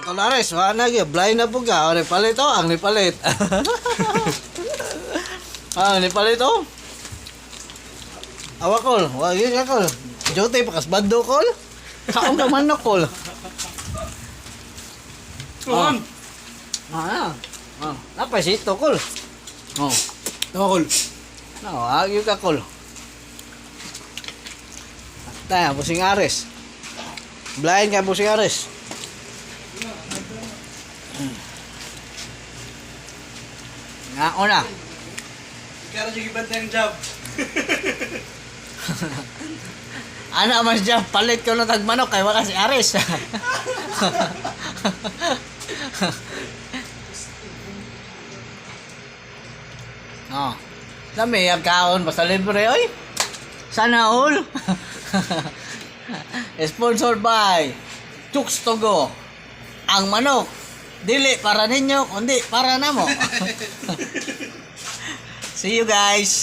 Kalares, wala na blind na po ka. Ang nipalit oh, ang nipalit. Ah, nipalit oh. Awa kol, wag yun ka kol. Jote pakas bando kol. Kaong ka manok kol. Tuhan! Napasito kol. Oh. Nakakol. No, agyo ka kol. Tayo, busing ares. Blind ka busing ares. Nga una. Kaya rin yung ibantay ang job. Ano mas dyan, palit ko na tagmanok kay wala si Ares. Oh. Dami ang kaon basta libre oy. Sana all. Sponsored by Chooks to Go. Ang manok dili para ninyo kundi para namo. See you guys.